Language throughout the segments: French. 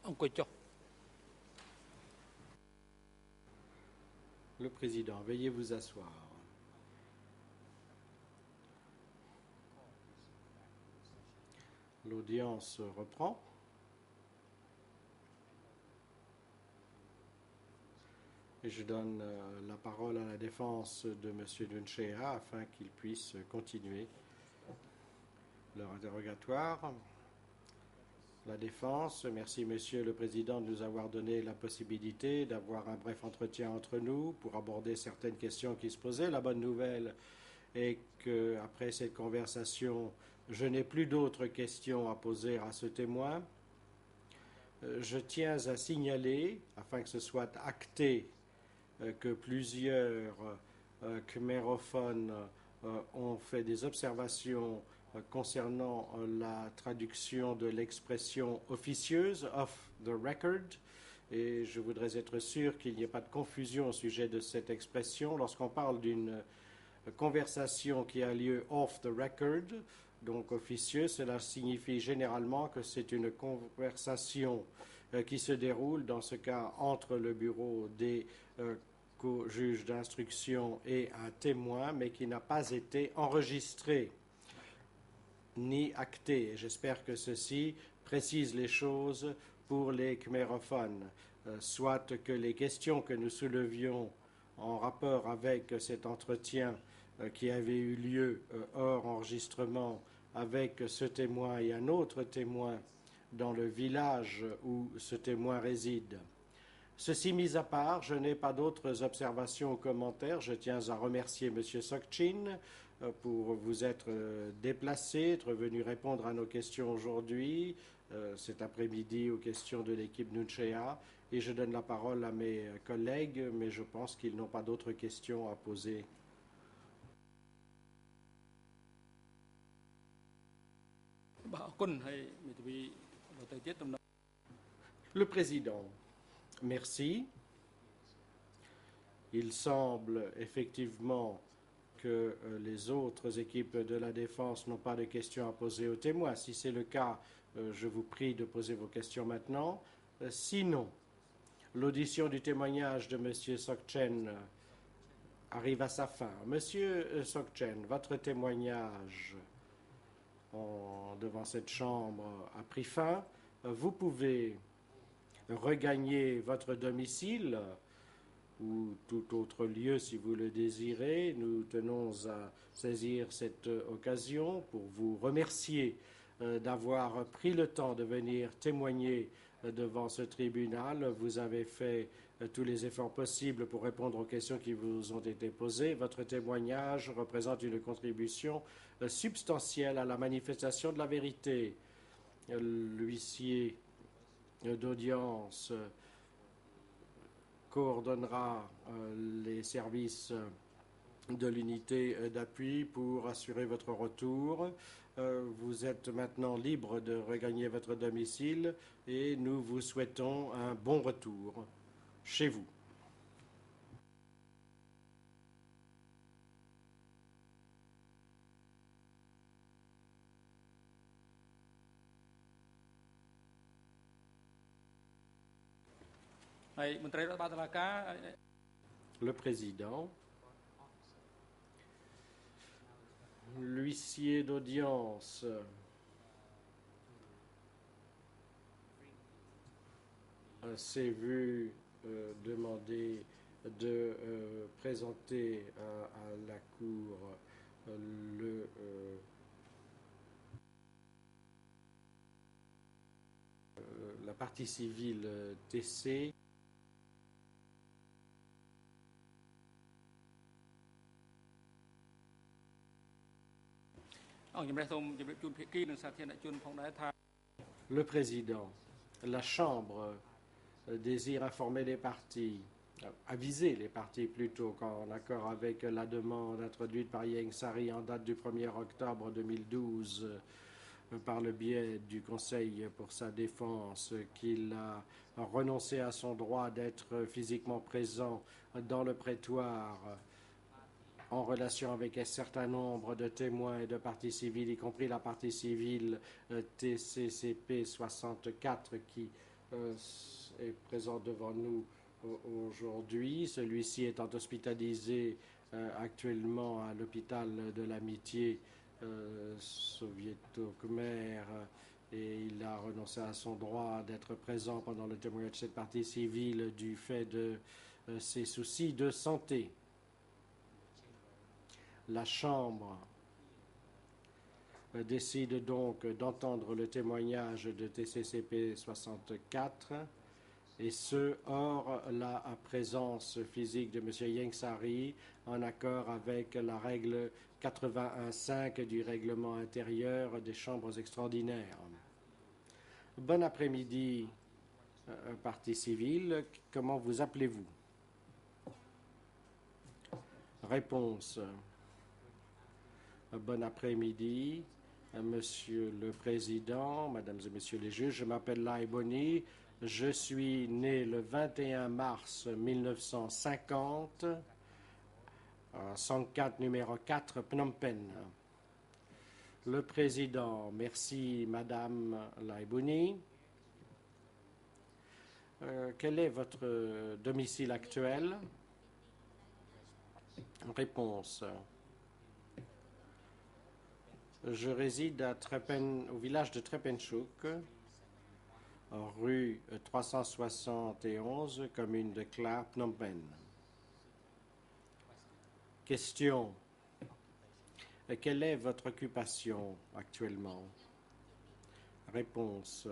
អង្គុយចុះ Le Président, veuillez vous asseoir. L'audience reprend. Et je donne la parole à la défense de M. Nunchea afin qu'il puisse continuer leur interrogatoire. La défense, merci Monsieur le Président de nous avoir donné la possibilité d'avoir un bref entretien entre nous pour aborder certaines questions qui se posaient. La bonne nouvelle est qu'après cette conversation, je n'ai plus d'autres questions à poser à ce témoin. Je tiens à signaler, afin que ce soit acté, que plusieurs khmérophones ont fait des observations concernant la traduction de l'expression officieuse, off the record, et je voudrais être sûr qu'il n'y ait pas de confusion au sujet de cette expression. Lorsqu'on parle d'une conversation qui a lieu off the record, donc officieuse, cela signifie généralement que c'est une conversation qui se déroule, dans ce cas, entre le bureau des juge d'instruction et un témoin, mais qui n'a pas été enregistré ni acté. J'espère que ceci précise les choses pour les khmérophones, soit que les questions que nous soulevions en rapport avec cet entretien qui avait eu lieu hors enregistrement avec ce témoin et un autre témoin dans le village où ce témoin réside. Ceci mis à part, je n'ai pas d'autres observations ou commentaires. Je tiens à remercier M. Sokchin pour vous être déplacé, être venu répondre à nos questions aujourd'hui, cet après-midi aux questions de l'équipe Nunchea. Et je donne la parole à mes collègues, mais je pense qu'ils n'ont pas d'autres questions à poser. Le Président. Merci. Il semble effectivement que les autres équipes de la défense n'ont pas de questions à poser aux témoins. Si c'est le cas, je vous prie de poser vos questions maintenant. Sinon, l'audition du témoignage de M. Sokchen arrive à sa fin. Monsieur Sokchen, votre témoignage devant cette chambre a pris fin. Vous pouvez regagner votre domicile ou tout autre lieu si vous le désirez. Nous tenons à saisir cette occasion pour vous remercier d'avoir pris le temps de venir témoigner devant ce tribunal. Vous avez fait tous les efforts possibles pour répondre aux questions qui vous ont été posées. Votre témoignage représente une contribution substantielle à la manifestation de la vérité. L'huissier d'audience coordonnera les services de l'unité d'appui pour assurer votre retour. Vous êtes maintenant libre de regagner votre domicile et nous vous souhaitons un bon retour chez vous. Le Président, l'huissier d'audience s'est vu demander de présenter à la Cour la partie civile TC. Le Président, la Chambre désire informer les parties, aviser les parties plutôt, qu'en accord avec la demande introduite par Ieng Sary en date du 1er octobre 2012 par le biais du Conseil pour sa défense, qu'il a renoncé à son droit d'être physiquement présent dans le prétoire en relation avec un certain nombre de témoins et de parties civiles, y compris la partie civile TCCP 64 qui est présent devant nous aujourd'hui. Celui-ci étant hospitalisé actuellement à l'hôpital de l'Amitié soviéto-khmer et il a renoncé à son droit d'être présent pendant le témoignage de cette partie civile du fait de ses soucis de santé. La Chambre décide donc d'entendre le témoignage de TCCP 64 et ce, hors la présence physique de M. Yengsari, en accord avec la règle 81.5 du règlement intérieur des chambres extraordinaires. Bon après-midi, partie civile. Comment vous appelez-vous? Réponse. Bon après-midi, Monsieur le Président, Mesdames et Messieurs les juges. Je m'appelle Lai Boni. Je suis né le 21 mars 1950 à Sangkat numéro 4, Phnom Penh. Le Président, merci Madame Lai Boni. Quel est votre domicile actuel? Réponse. Je réside à au village de Trepenchuk, rue 371, commune de Kla, Phnom Penh. Question. Quelle est votre occupation actuellement? Réponse.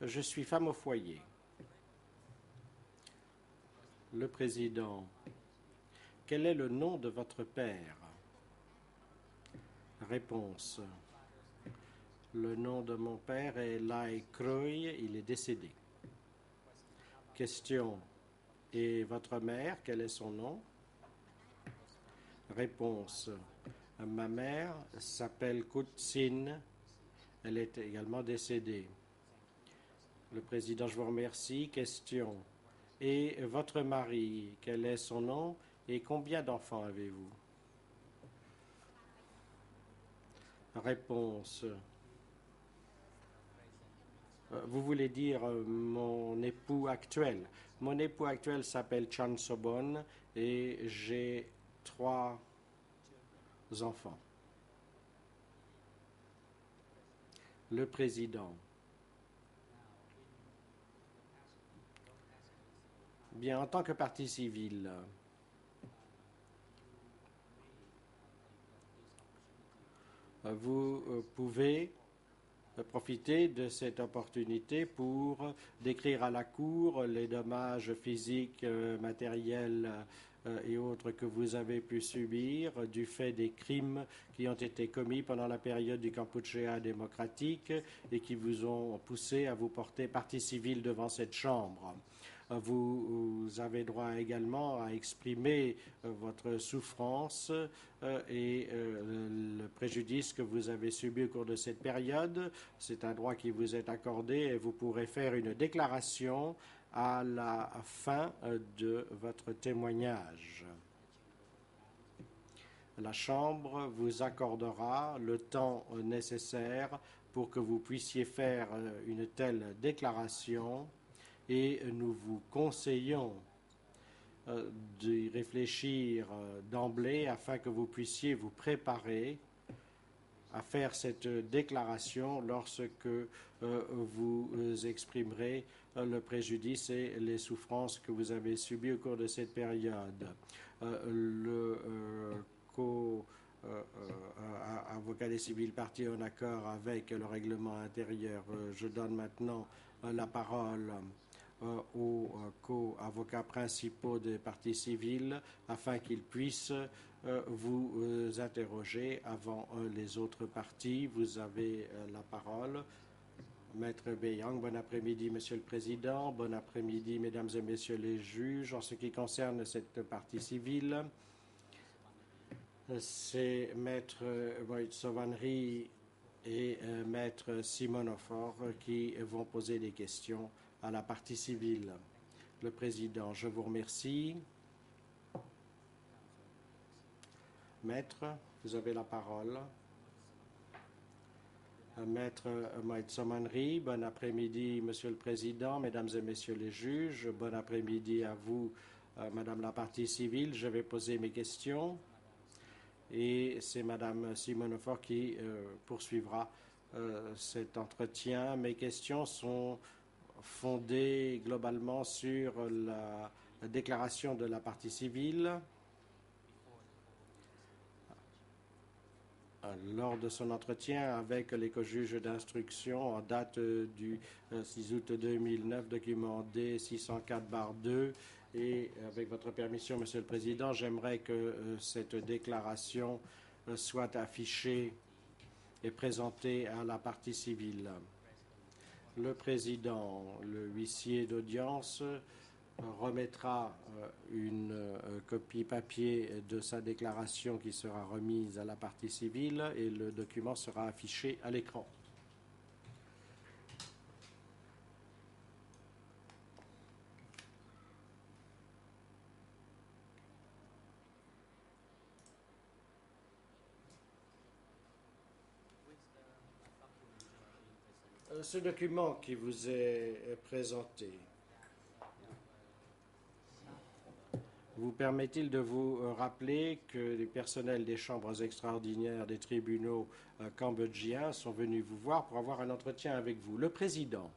Je suis femme au foyer. Le Président. Quel est le nom de votre père? Réponse. Le nom de mon père est Lai Kroy, il est décédé. Question. Et votre mère, quel est son nom? Réponse. Ma mère s'appelle Kutsin, elle est également décédée. Le Président, je vous remercie. Question. Et votre mari, quel est son nom et combien d'enfants avez-vous? Réponse. Vous voulez dire mon époux actuel? Mon époux actuel s'appelle Chan Sobon et j'ai 3 enfants. Le Président. Bien, en tant que partie civile, vous pouvez profiter de cette opportunité pour décrire à la Cour les dommages physiques, matériels et autres que vous avez pu subir du fait des crimes qui ont été commis pendant la période du Kampuchea démocratique et qui vous ont poussé à vous porter partie civile devant cette Chambre. Vous avez droit également à exprimer votre souffrance et le préjudice que vous avez subi au cours de cette période. C'est un droit qui vous est accordé et vous pourrez faire une déclaration à la fin de votre témoignage. La Chambre vous accordera le temps nécessaire pour que vous puissiez faire une telle déclaration et nous vous conseillons d'y réfléchir d'emblée afin que vous puissiez vous préparer à faire cette déclaration lorsque vous exprimerez le préjudice et les souffrances que vous avez subies au cours de cette période. Le avocat des civils partis en accord avec le règlement intérieur. Je donne maintenant la parole aux co-avocats principaux des parties civiles afin qu'ils puissent vous interroger avant les autres parties. Vous avez la parole. Maître Beyang, bon après-midi, Monsieur le Président. Bon après-midi, Mesdames et Messieurs les juges. En ce qui concerne cette partie civile, c'est Maître Sovanri et Maître Simonofor qui vont poser des questions à la partie civile. Le Président, je vous remercie. Maître, vous avez la parole. Maître Moitsomanri. Bon après-midi, Monsieur le Président, Mesdames et Messieurs les juges. Bon après-midi à vous, Madame la partie civile. Je vais poser mes questions et c'est Madame Simonofor qui poursuivra cet entretien. Mes questions sont fondées globalement sur la déclaration de la partie civile. Lors de son entretien avec l'éco-juge d'instruction en date du 6 août 2009, document D604-2, et avec votre permission, Monsieur le Président, j'aimerais que cette déclaration soit affichée et présentée à la partie civile. Le Président, le huissier d'audience, remettra une copie papier de sa déclaration qui sera remise à la partie civile et le document sera affiché à l'écran. Ce document qui vous est présenté vous permet-il de vous rappeler que les personnels des chambres extraordinaires des tribunaux cambodgiens sont venus vous voir pour avoir un entretien avec vous? Le Président,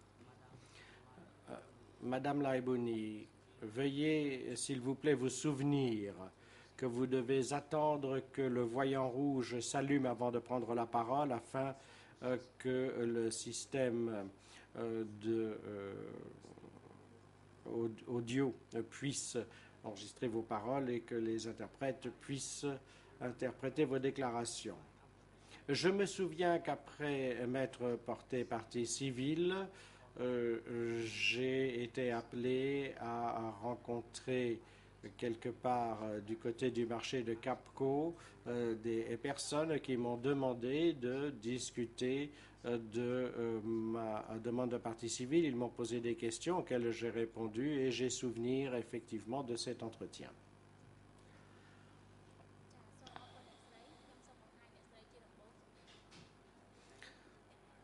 Madame Laiboni, veuillez, s'il vous plaît, vous souvenir que vous devez attendre que le voyant rouge s'allume avant de prendre la parole afin que le système audio puisse enregistrer vos paroles et que les interprètes puissent interpréter vos déclarations. Je me souviens qu'après m'être porté partie civile, j'ai été appelé à rencontrer quelque part du côté du marché de Capco des personnes qui m'ont demandé de discuter de ma demande de partie civile. Ils m'ont posé des questions auxquelles j'ai répondu et j'ai souvenir effectivement de cet entretien.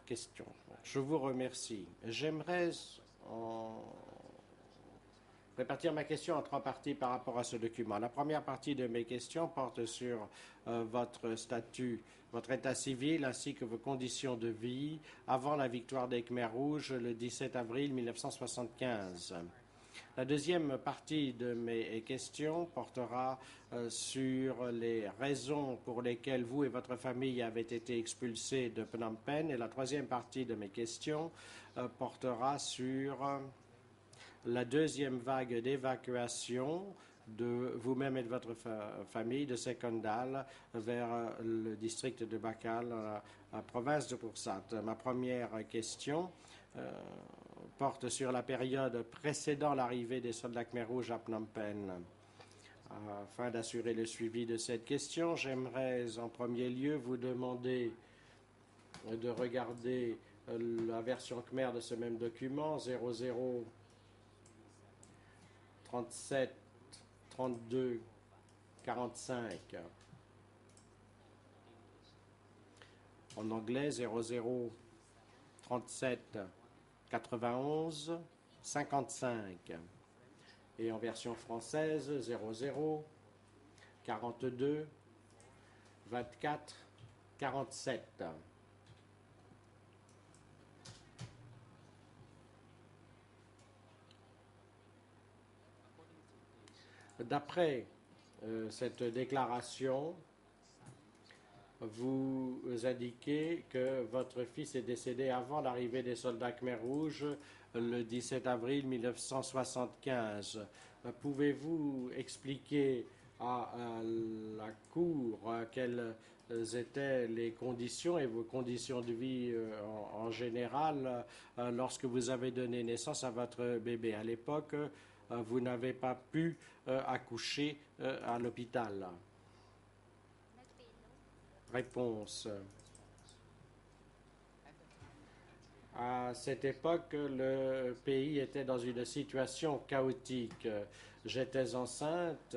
Question. Je vous remercie. J'aimerais répartir ma question en trois parties par rapport à ce document. La première partie de mes questions porte sur votre statut, votre état civil ainsi que vos conditions de vie avant la victoire des Khmers rouges le 17 avril 1975. La deuxième partie de mes questions portera sur les raisons pour lesquelles vous et votre famille avez été expulsés de Phnom Penh. Et la troisième partie de mes questions portera sur la deuxième vague d'évacuation de vous-même et de votre famille de Sekondal vers le district de Bakal, la province de Pursat. Ma première question porte sur la période précédant l'arrivée des soldats Khmer rouges à Phnom Penh. Afin d'assurer le suivi de cette question, j'aimerais en premier lieu vous demander de regarder la version Khmer de ce même document, 00 37 32 45. En anglais, 00 37 91 55. Et en version française, 00 42 24 47. D'après cette déclaration, vous indiquez que votre fils est décédé avant l'arrivée des soldats Khmer rouges le 17 avril 1975. Pouvez-vous expliquer à la Cour quelles étaient les conditions et vos conditions de vie en général lorsque vous avez donné naissance à votre bébé? À l'époque, vous n'avez pas pu accoucher à l'hôpital. Réponse. À cette époque, le pays était dans une situation chaotique. J'étais enceinte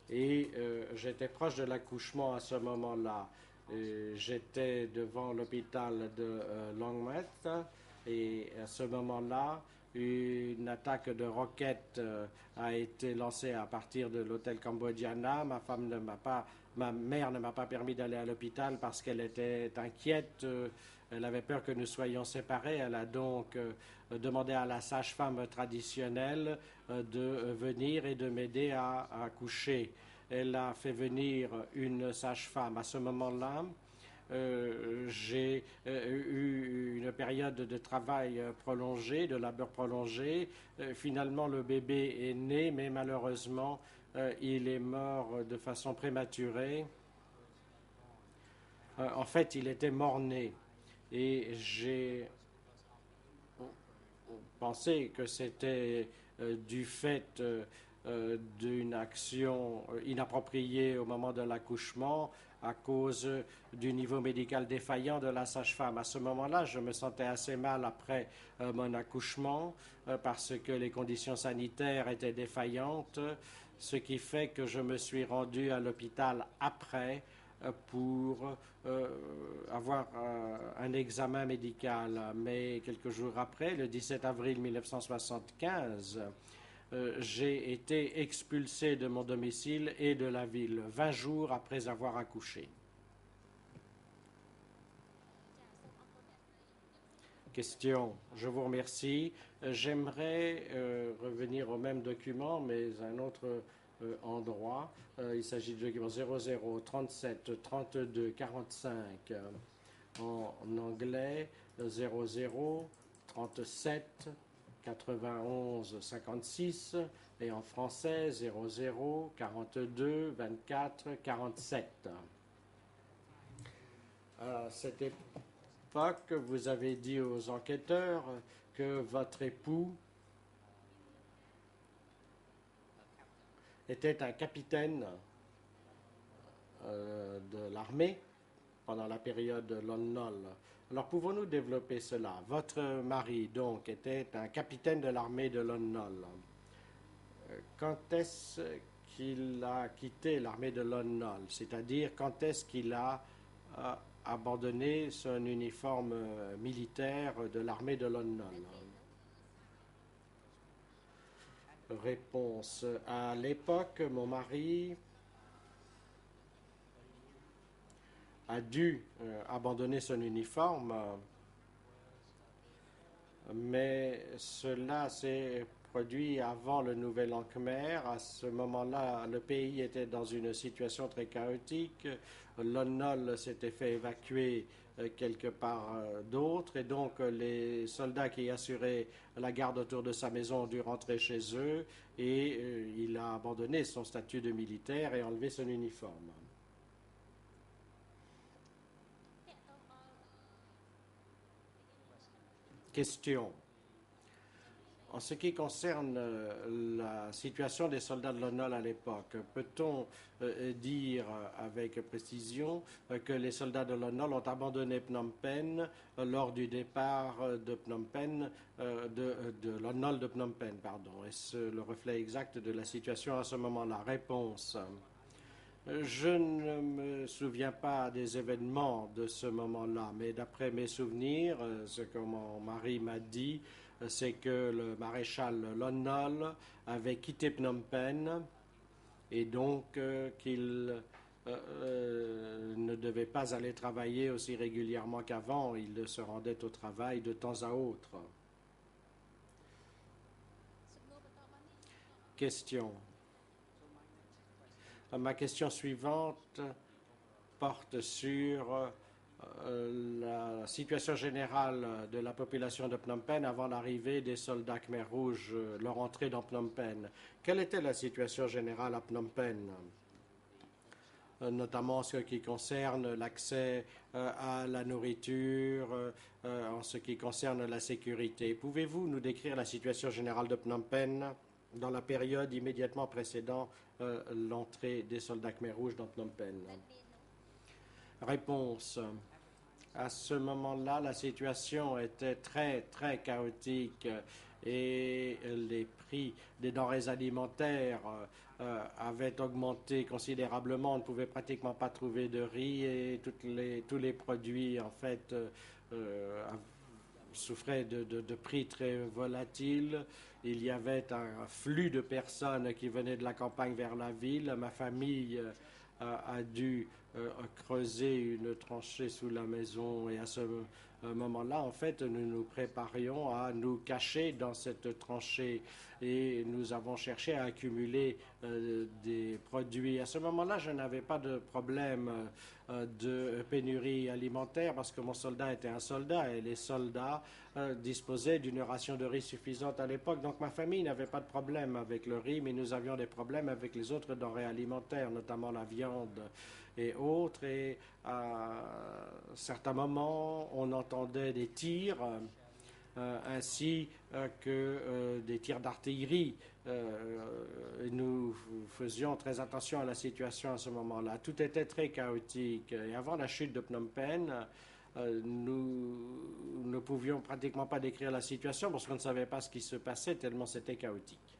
et j'étais proche de l'accouchement à ce moment-là. J'étais devant l'hôpital de Longmouth et à ce moment-là, une attaque de roquettes a été lancée à partir de l'hôtel Cambodgiana. Ma mère ne m'a pas permis d'aller à l'hôpital parce qu'elle était inquiète. Elle avait peur que nous soyons séparés. Elle a donc demandé à la sage-femme traditionnelle de venir et de m'aider à accoucher. Elle a fait venir une sage-femme. À ce moment-là, j'ai eu une période de travail prolongée, de labeur prolongé. Finalement, le bébé est né, mais malheureusement, il est mort de façon prématurée. En fait, il était mort-né. Et j'ai pensé que c'était du fait d'une action inappropriée au moment de l'accouchement à cause du niveau médical défaillant de la sage-femme. À ce moment-là, je me sentais assez mal après mon accouchement parce que les conditions sanitaires étaient défaillantes, ce qui fait que je me suis rendu à l'hôpital après pour avoir un examen médical. Mais quelques jours après, le 17 avril 1975, j'ai été expulsé de mon domicile et de la ville 20 jours après avoir accouché. Question. Je vous remercie. J'aimerais revenir au même document, mais à un autre endroit. Il s'agit du document 00 37 32 45 en anglais, 00 37 91 56 et en français 00 42 24 47. À cette époque, vous avez dit aux enquêteurs que votre époux était un capitaine de l'armée pendant la période Lon Nol. Alors, pouvons-nous développer cela? Votre mari, donc, était un capitaine de l'armée de Lon Nol. Quand est-ce qu'il a quitté l'armée de Lon Nol? C'est-à-dire, quand est-ce qu'il a abandonné son uniforme militaire de l'armée de Lon Nol? Réponse. À l'époque, mon mari a dû abandonner son uniforme, mais cela s'est produit avant le Nouvel An Khmer. À ce moment-là, le pays était dans une situation très chaotique. Lon Nol s'était fait évacuer quelque part d'autre, et donc les soldats qui assuraient la garde autour de sa maison ont dû rentrer chez eux, et il a abandonné son statut de militaire et enlevé son uniforme. Question. En ce qui concerne la situation des soldats de Lon Nol à l'époque, peut-on dire avec précision que les soldats de Lon Nol ont abandonné Phnom Penh lors du départ de Phnom Penh, de Lon Nol de Phnom Penh, pardon? Est-ce le reflet exact de la situation à ce moment-là? Réponse. Je ne me souviens pas des événements de ce moment-là, mais d'après mes souvenirs, ce que mon mari m'a dit, c'est que le maréchal Lon Nol avait quitté Phnom Penh et donc qu'il ne devait pas aller travailler aussi régulièrement qu'avant. Il se rendait au travail de temps à autre. Question. Ma question suivante porte sur la situation générale de la population de Phnom Penh avant l'arrivée des soldats Khmer Rouges, leur entrée dans Phnom Penh. Quelle était la situation générale à Phnom Penh, notamment en ce qui concerne l'accès à la nourriture, en ce qui concerne la sécurité? Pouvez-vous nous décrire la situation générale de Phnom Penh dans la période immédiatement précédant l'entrée des soldats Khmer Rouges dans Phnom Penh? Réponse. À ce moment-là, la situation était très, très chaotique. et les prix des denrées alimentaires avaient augmenté considérablement. On ne pouvait pratiquement pas trouver de riz et tous les produits en fait souffraient de prix très volatiles. Il y avait un flux de personnes qui venaient de la campagne vers la ville. Ma famille a dû creuser une tranchée sous la maison et à ce moment-là, en fait, nous nous préparions à nous cacher dans cette tranchée et nous avons cherché à accumuler des produits. À ce moment-là, je n'avais pas de problème de pénurie alimentaire parce que mon soldat était un soldat et les soldats disposaient d'une ration de riz suffisante à l'époque. Donc ma famille n'avait pas de problème avec le riz, mais nous avions des problèmes avec les autres denrées alimentaires, notamment la viande et autres. Et à certains moments, on entendait des tirs ainsi que des tirs d'artillerie. Nous faisions très attention à la situation à ce moment-là. Tout était très chaotique. Et avant la chute de Phnom Penh, nous ne pouvions pratiquement pas décrire la situation parce qu'on ne savait pas ce qui se passait tellement c'était chaotique.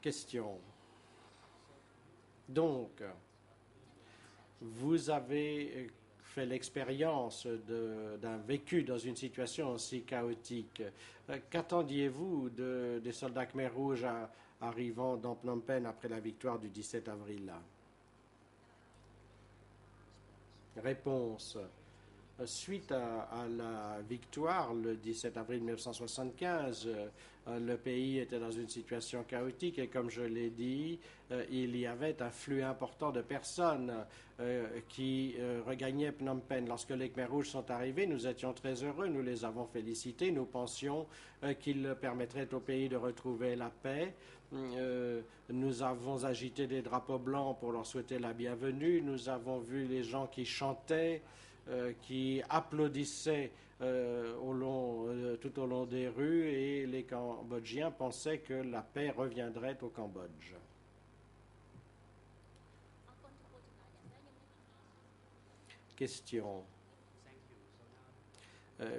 Question. Donc, vous avez fait l'expérience d'un vécu dans une situation aussi chaotique. Qu'attendiez-vous des soldats Khmer Rouges arrivant dans Phnom Penh après la victoire du 17 avril? Réponse. Suite à la victoire le 17 avril 1975, le pays était dans une situation chaotique et comme je l'ai dit, il y avait un flux important de personnes qui regagnaient Phnom Penh. Lorsque les Khmers rouges sont arrivés, nous étions très heureux, nous les avons félicités, nous pensions qu'ils permettraient au pays de retrouver la paix. Nous avons agité des drapeaux blancs pour leur souhaiter la bienvenue, nous avons vu les gens qui chantaient, qui applaudissaient tout au long des rues et les Cambodgiens pensaient que la paix reviendrait au Cambodge. Question.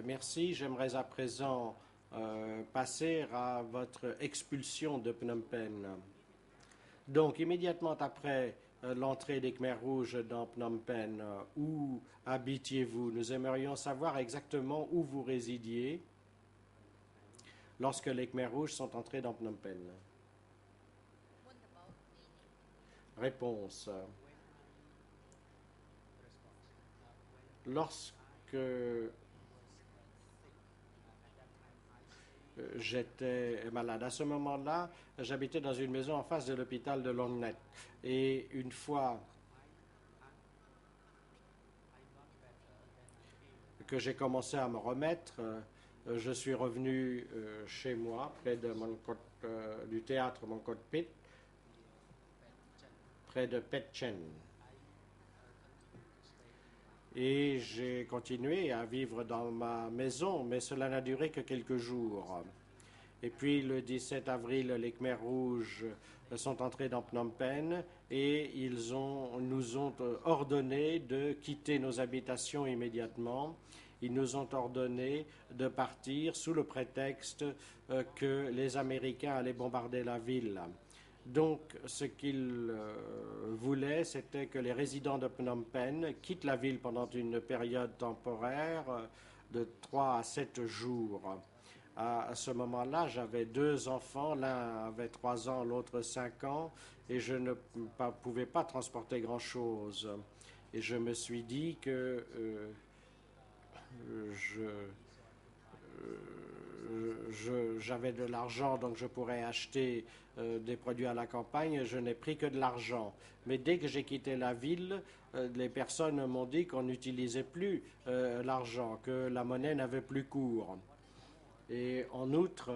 Merci. J'aimerais à présent passer à votre expulsion de Phnom Penh. Donc, immédiatement après l'entrée des Khmers rouges dans Phnom Penh, où habitiez-vous? Nous aimerions savoir exactement où vous résidiez lorsque les Khmers rouges sont entrés dans Phnom Penh. Réponse. Lorsque j'étais malade. À ce moment-là, j'habitais dans une maison en face de l'hôpital de Long Net. Et une fois que j'ai commencé à me remettre, je suis revenu chez moi, près de du théâtre Mongkot Pit, près de Pet Chen. Et j'ai continué à vivre dans ma maison, mais cela n'a duré que quelques jours. Et puis le 17 avril, les Khmers rouges sont entrés dans Phnom Penh et ils nous ont ordonné de quitter nos habitations immédiatement. Ils nous ont ordonné de partir sous le prétexte que les Américains allaient bombarder la ville. Donc, ce qu'ils voulaient, c'était que les résidents de Phnom Penh quittent la ville pendant une période temporaire de 3 à 7 jours. À ce moment-là, j'avais 2 enfants, l'un avait 3 ans, l'autre 5 ans, et je ne pouvais pas transporter grand-chose. Et je me suis dit que j'avais de l'argent, donc je pourrais acheter des produits à la campagne. Je n'ai pris que de l'argent. Mais dès que j'ai quitté la ville, les personnes m'ont dit qu'on n'utilisait plus l'argent, que la monnaie n'avait plus cours. Et en outre,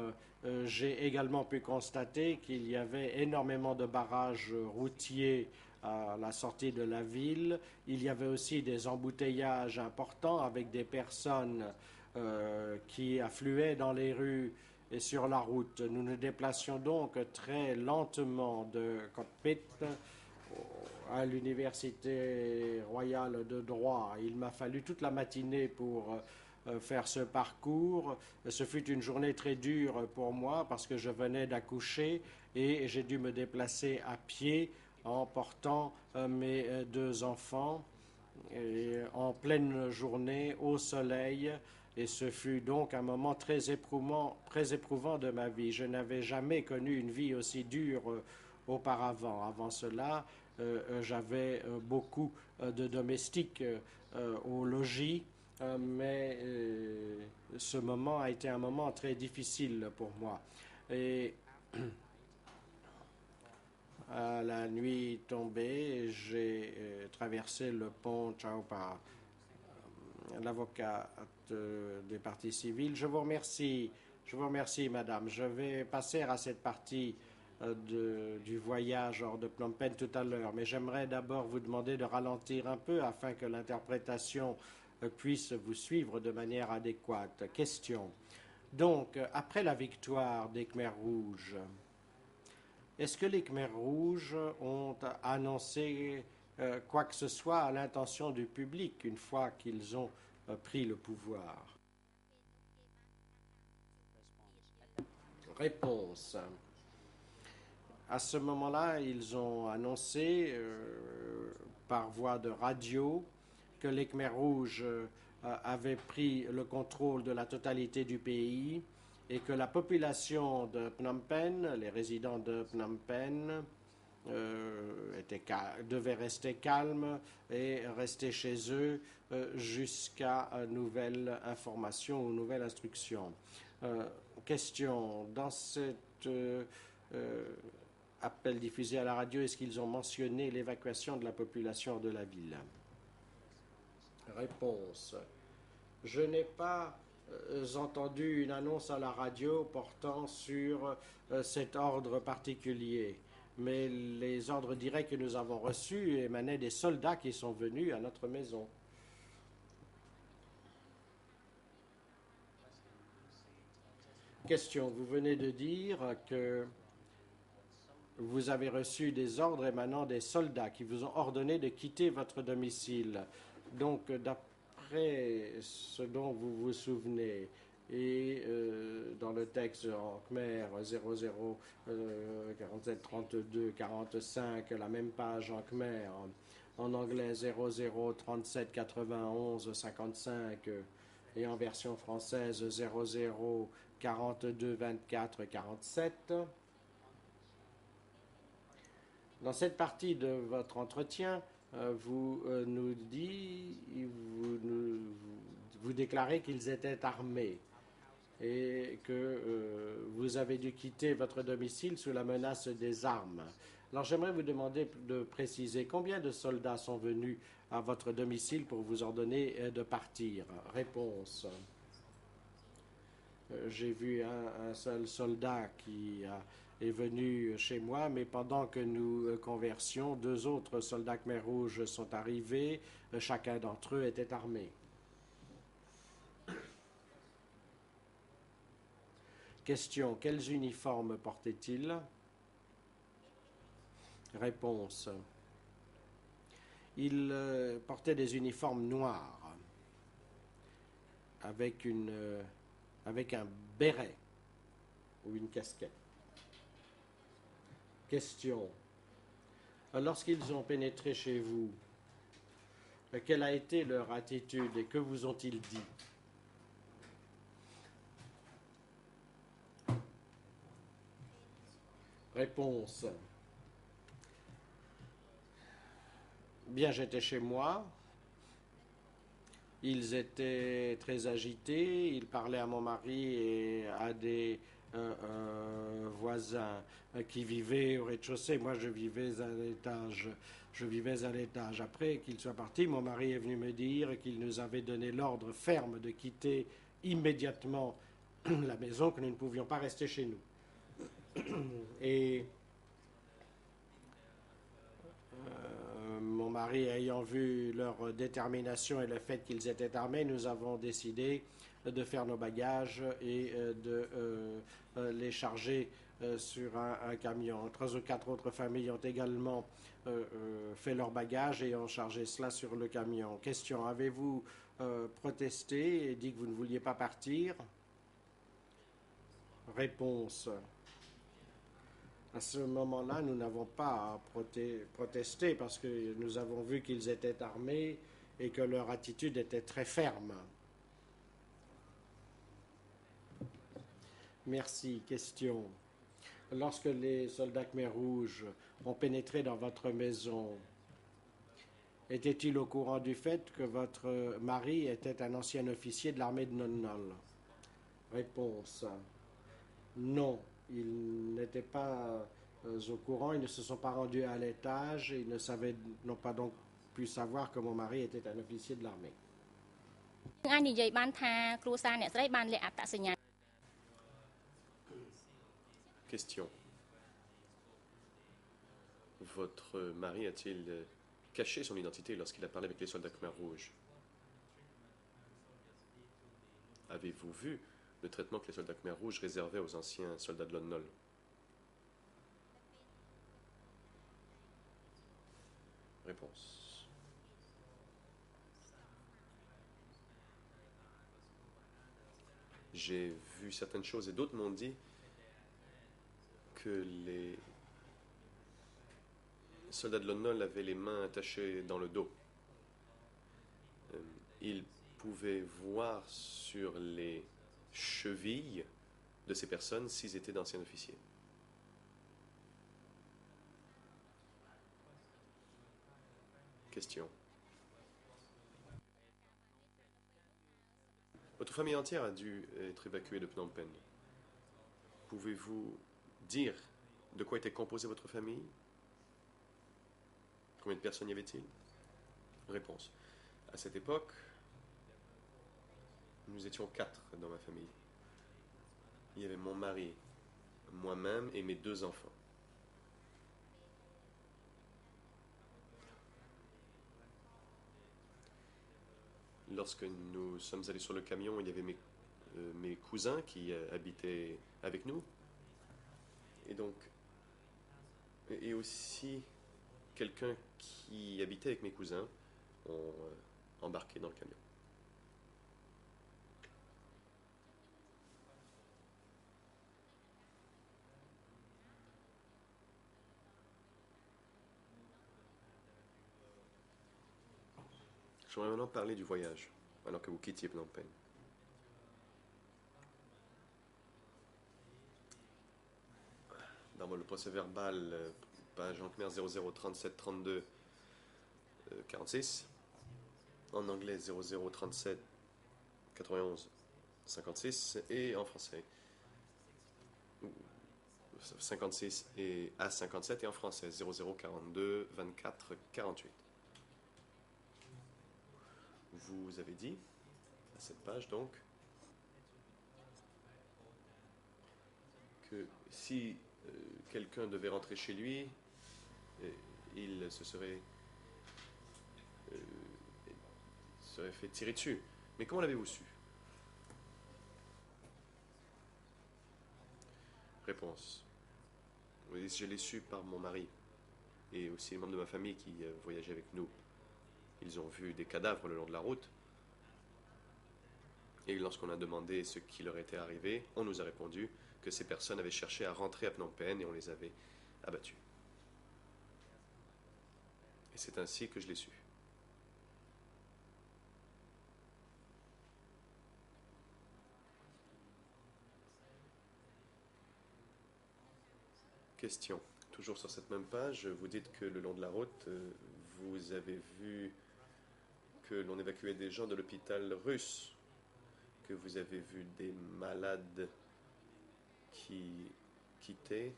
j'ai également pu constater qu'il y avait énormément de barrages routiers à la sortie de la ville. Il y avait aussi des embouteillages importants avec des personnes qui affluaient dans les rues et sur la route. Nous nous déplacions donc très lentement de Cockpit à l'Université royale de droit. Il m'a fallu toute la matinée pour faire ce parcours. Ce fut une journée très dure pour moi parce que je venais d'accoucher et j'ai dû me déplacer à pied en portant mes deux enfants et en pleine journée au soleil. Et ce fut donc un moment très éprouvant de ma vie. Je n'avais jamais connu une vie aussi dure auparavant. Avant cela, j'avais beaucoup de domestiques au logis, mais ce moment a été un moment très difficile pour moi. Et à la nuit tombée, j'ai traversé le pont Chao-Pa. L'avocat des parties civiles. Je vous remercie, madame. Je vais passer à cette partie du voyage hors de Phnom Penh tout à l'heure, mais j'aimerais d'abord vous demander de ralentir un peu afin que l'interprétation puisse vous suivre de manière adéquate. Question. Donc, après la victoire des Khmers rouges, est-ce que les Khmers rouges ont annoncé quoi que ce soit à l'intention du public une fois qu'ils ont pris le pouvoir? Réponse. À ce moment-là, ils ont annoncé par voie de radio que les Khmers rouges avaient pris le contrôle de la totalité du pays et que la population de Phnom Penh, les résidents de Phnom Penh, devaient rester calmes et rester chez eux jusqu'à nouvelle information ou nouvelle instruction. Question. Dans cet appel diffusé à la radio, est-ce qu'ils ont mentionné l'évacuation de la population de la ville? Réponse. Je n'ai pas entendu une annonce à la radio portant sur cet ordre particulier. Mais les ordres directs que nous avons reçus émanaient des soldats qui sont venus à notre maison. Question. Vous venez de dire que vous avez reçu des ordres émanant des soldats qui vous ont ordonné de quitter votre domicile. Donc, d'après ce dont vous vous souvenez, et dans le texte en Khmer 00 47 32 45, la même page en Khmer, en anglais 00 37 91 55 et en version française 00 42 24 47. Dans cette partie de votre entretien, vous déclarez qu'ils étaient armés et que vous avez dû quitter votre domicile sous la menace des armes. Alors j'aimerais vous demander de préciser combien de soldats sont venus à votre domicile pour vous ordonner de partir. Réponse. J'ai vu un seul soldat qui est venu chez moi, mais pendant que nous conversions, deux autres soldats Khmer rouges sont arrivés. Chacun d'entre eux était armé. Question. Quels uniformes portaient-ils? Réponse. Ils portaient des uniformes noirs avec un béret ou une casquette. Question. Lorsqu'ils ont pénétré chez vous, quelle a été leur attitude et que vous ont-ils dit? Réponse. Bien, j'étais chez moi. Ils étaient très agités. Ils parlaient à mon mari et à des voisins qui vivaient au rez-de-chaussée. Moi, je vivais à l'étage. Après qu'ils soient partis, mon mari est venu me dire qu'il nous avait donné l'ordre ferme de quitter immédiatement la maison, que nous ne pouvions pas rester chez nous. Et mon mari ayant vu leur détermination et le fait qu'ils étaient armés, nous avons décidé de faire nos bagages et de les charger sur un camion. 3 ou 4 autres familles ont également fait leur bagage et ont chargé cela sur le camion. Question, avez-vous protesté et dit que vous ne vouliez pas partir? Réponse. À ce moment-là, nous n'avons pas protesté parce que nous avons vu qu'ils étaient armés et que leur attitude était très ferme. Merci. Question. Lorsque les soldats Khmer Rouges ont pénétré dans votre maison, était-il au courant du fait que votre mari était un ancien officier de l'armée de Non Nol? Réponse. Non, ils n'étaient pas au courant, ils ne se sont pas rendus à l'étage, ils n'ont pas donc pu savoir que mon mari était un officier de l'armée. Question. Votre mari a-t-il caché son identité lorsqu'il a parlé avec les soldats Khmer Rouges? Avez-vous vu le traitement que les soldats Khmer Rouges réservaient aux anciens soldats de Lon Nol? Réponse. J'ai vu certaines choses et d'autres m'ont dit que les soldats de Lon Nol avaient les mains attachées dans le dos. Ils pouvaient voir sur les chevilles de ces personnes s'ils étaient d'anciens officiers. Question. Votre famille entière a dû être évacuée de Phnom Penh. Pouvez-vous dire de quoi était composée votre famille? Combien de personnes y avait-il? Réponse. À cette époque, nous étions 4 dans ma famille. Il y avait mon mari, moi-même et mes 2 enfants. Lorsque nous sommes allés sur le camion, il y avait mes cousins qui habitaient avec nous. Et donc, et aussi quelqu'un qui habitait avec mes cousins ont embarqué dans le camion. J'aimerais maintenant parler du voyage, alors que vous quittiez Phnom Penh. Dans le procès verbal, page en khmer 0037 32 46, en anglais 0037 91 56 et en français 56 et A57 et en français 0042 24 48. Vous avez dit, à cette page donc, que si quelqu'un devait rentrer chez lui, il serait fait tirer dessus. Mais comment l'avez-vous su? Réponse. Oui, je l'ai su par mon mari et aussi les membres de ma famille qui voyageaient avec nous. Ils ont vu des cadavres le long de la route. Et lorsqu'on a demandé ce qui leur était arrivé, on nous a répondu que ces personnes avaient cherché à rentrer à Phnom Penh et on les avait abattus. Et c'est ainsi que je l'ai su. Question. Toujours sur cette même page, vous dites que le long de la route, vous avez vu que l'on évacuait des gens de l'hôpital russe, que vous avez vu des malades qui quittaient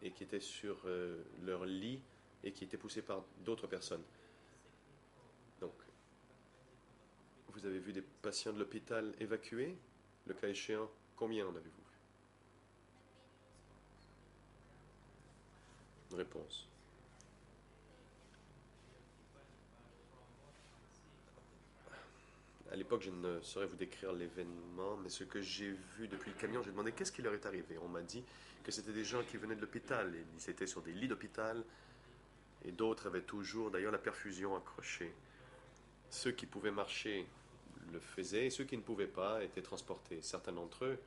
et qui étaient sur leur lit et qui étaient poussés par d'autres personnes. Donc, vous avez vu des patients de l'hôpital évacués? Le cas échéant, combien en avez-vous vu? Réponse. À l'époque, je ne saurais vous décrire l'événement, mais ce que j'ai vu depuis le camion, j'ai demandé qu'est-ce qui leur est arrivé. On m'a dit que c'était des gens qui venaient de l'hôpital. Ils étaient sur des lits d'hôpital et d'autres avaient toujours d'ailleurs la perfusion accrochée. Ceux qui pouvaient marcher le faisaient et ceux qui ne pouvaient pas étaient transportés. Certains d'entre eux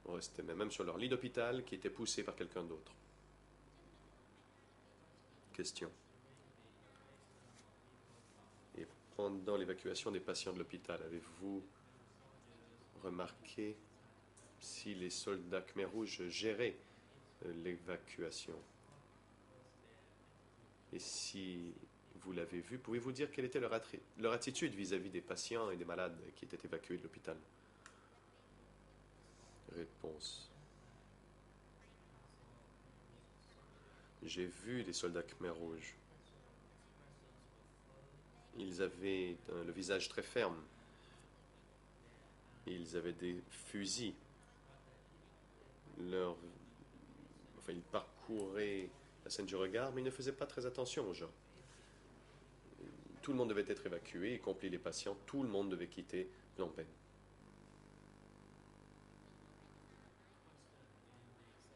restaient même sur leur lit d'hôpital qui était poussé par quelqu'un d'autre. Question. Et pendant l'évacuation des patients de l'hôpital, avez-vous remarqué si les soldats Khmer Rouge géraient l'évacuation? Et si vous l'avez vu, pouvez-vous dire quelle était leur attitude vis-à-vis des patients et des malades qui étaient évacués de l'hôpital? Réponse. J'ai vu des soldats Khmer Rouge. Ils avaient le visage très ferme. Ils avaient des fusils. Ils parcouraient la scène du regard, mais ils ne faisaient pas très attention aux gens. Tout le monde devait être évacué, y compris les patients. Tout le monde devait quitter Phnom Penh.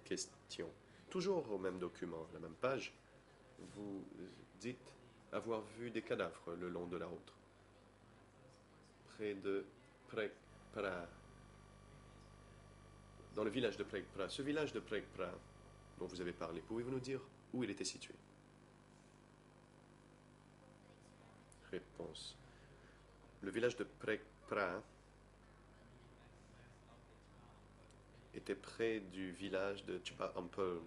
Question. Toujours au même document, la même page, vous dites avoir vu des cadavres le long de la route, près de Prek Pra, dans le village de Prek Pra. Ce village de Prek Pra dont vous avez parlé, pouvez-vous nous dire où il était situé? Réponse. Le village de Prek Pra était près du village de Chupa Ampel.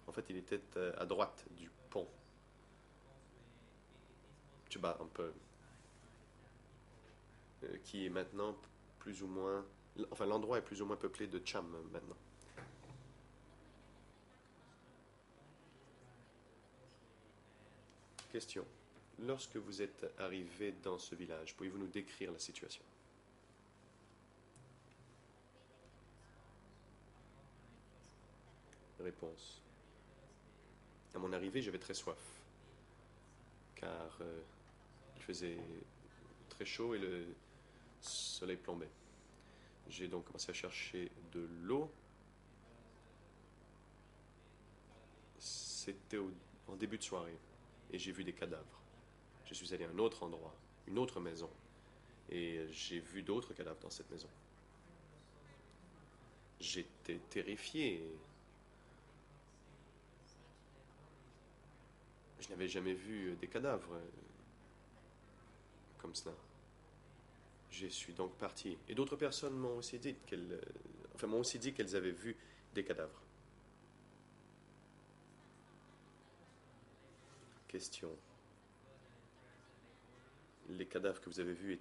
En fait, il était à droite du pont Chuba Ampel, qui est maintenant plus ou moins... Enfin, l'endroit est plus ou moins peuplé de Cham maintenant. Question. Lorsque vous êtes arrivé dans ce village, pouvez-vous nous décrire la situation? Réponse. À mon arrivée, j'avais très soif, car il faisait très chaud et le soleil plombait. J'ai donc commencé à chercher de l'eau. C'était en début de soirée, et j'ai vu des cadavres. Je suis allé à un autre endroit, une autre maison, et j'ai vu d'autres cadavres dans cette maison. J'étais terrifié. Je n'avais jamais vu des cadavres comme cela. Je suis donc parti. Et d'autres personnes m'ont aussi dit qu'elles avaient vu des cadavres. Question. Les cadavres que vous avez vus